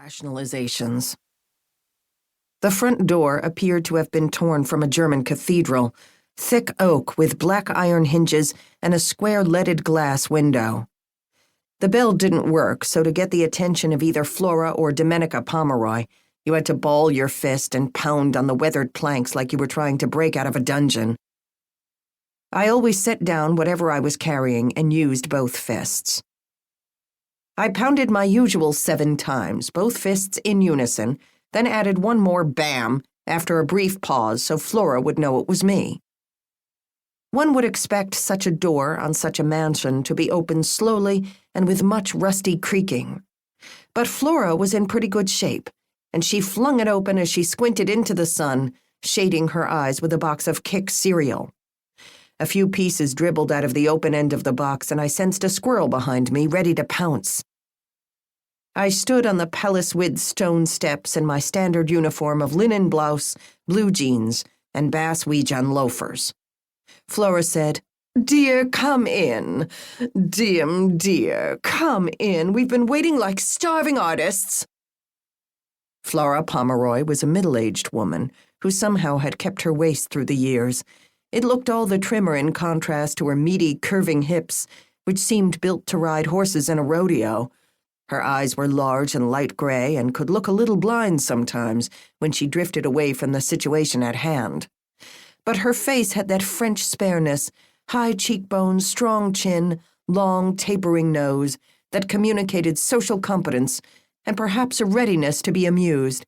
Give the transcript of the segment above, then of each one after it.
Rationalizations. The front door appeared to have been torn from a German cathedral, thick oak with black iron hinges and a square leaded glass window. The bell didn't work, so to get the attention of either Flora or Domenica Pomeroy, you had to ball your fist and pound on the weathered planks like you were trying to break out of a dungeon. I always set down whatever I was carrying and used both fists. I pounded my usual 7 times, both fists in unison, then added one more bam after a brief pause so Flora would know it was me. One would expect such a door on such a mansion to be opened slowly and with much rusty creaking. But Flora was in pretty good shape, and she flung it open as she squinted into the sun, shading her eyes with a box of Kick cereal. A few pieces dribbled out of the open end of the box, and I sensed a squirrel behind me, ready to pounce. I stood on the palace-width stone steps in my standard uniform of linen blouse, blue jeans, and bass Ouijan loafers. Flora said, "Dear, come in. Dear, come in. We've been waiting like starving artists." Flora Pomeroy was a middle-aged woman who somehow had kept her waist through the years. It looked all the trimmer in contrast to her meaty, curving hips, which seemed built to ride horses in a rodeo. Her eyes were large and light gray and could look a little blind sometimes when she drifted away from the situation at hand. But her face had that French spareness, high cheekbones, strong chin, long, tapering nose, that communicated social competence and perhaps a readiness to be amused.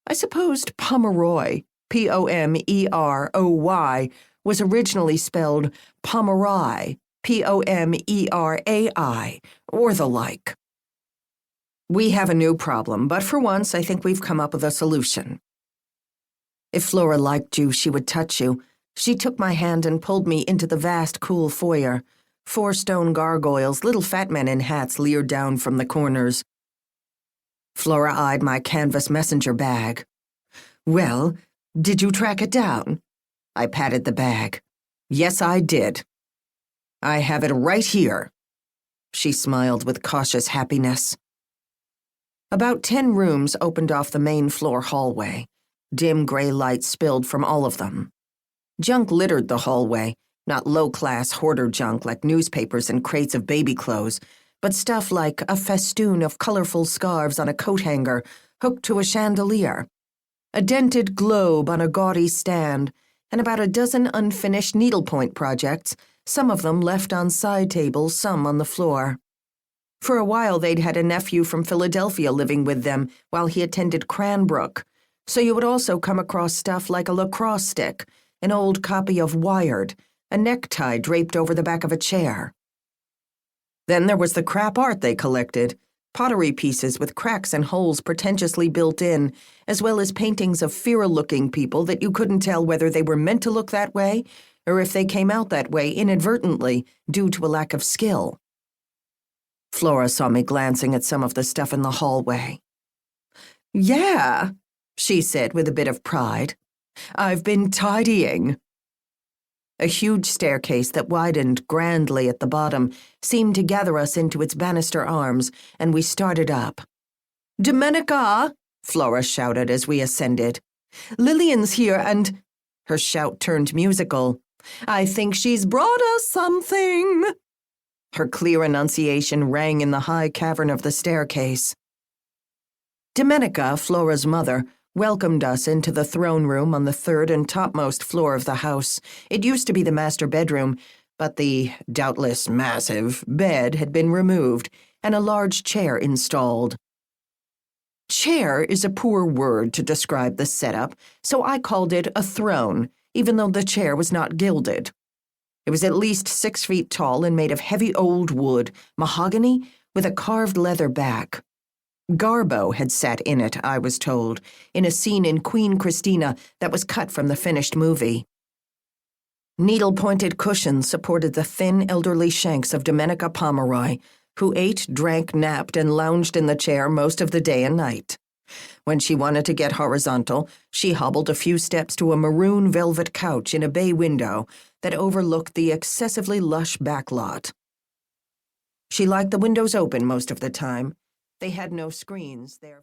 I supposed Pomeroy, Pomeroy, was originally spelled Pomerai, Pomerai, or the like. "We have a new problem, but for once I think we've come up with a solution." If Flora liked you, she would touch you. She took my hand and pulled me into the vast, cool foyer. 4 stone gargoyles, little fat men in hats leered down from the corners. Flora eyed my canvas messenger bag. "Well, did you track it down?" I patted the bag. "Yes, I did. I have it right here." She smiled with cautious happiness. About 10 rooms opened off the main floor hallway. Dim gray light spilled from all of them. Junk littered the hallway, not low-class hoarder junk like newspapers and crates of baby clothes, but stuff like a festoon of colorful scarves on a coat hanger hooked to a chandelier, a dented globe on a gaudy stand, and about a dozen unfinished needlepoint projects, some of them left on side tables, some on the floor. For a while they'd had a nephew from Philadelphia living with them while he attended Cranbrook, so you would also come across stuff like a lacrosse stick, an old copy of Wired, a necktie draped over the back of a chair. Then there was the crap art they collected, pottery pieces with cracks and holes pretentiously built in, as well as paintings of feral-looking people that you couldn't tell whether they were meant to look that way or if they came out that way inadvertently due to a lack of skill. Flora saw me glancing at some of the stuff in the hallway. "Yeah," she said with a bit of pride. "I've been tidying." A huge staircase that widened grandly at the bottom seemed to gather us into its banister arms, and we started up. "Domenica!" Flora shouted as we ascended. "Lillian's here and—" Her shout turned musical. "I think she's brought us something." Her clear enunciation rang in the high cavern of the staircase. Domenica, Flora's mother, welcomed us into the throne room on the 3rd and topmost floor of the house. It used to be the master bedroom, but the, doubtless massive, bed had been removed and a large chair installed. Chair is a poor word to describe the setup, so I called it a throne, even though the chair was not gilded. It was at least 6 feet tall and made of heavy old wood, mahogany, with a carved leather back. Garbo had sat in it, I was told, in a scene in Queen Christina that was cut from the finished movie. Needle-pointed cushions supported the thin, elderly shanks of Domenica Pomeroy, who ate, drank, napped, and lounged in the chair most of the day and night. When she wanted to get horizontal, she hobbled a few steps to a maroon velvet couch in a bay window that overlooked the excessively lush backlot. She liked the windows open most of the time. They had no screens, therefore.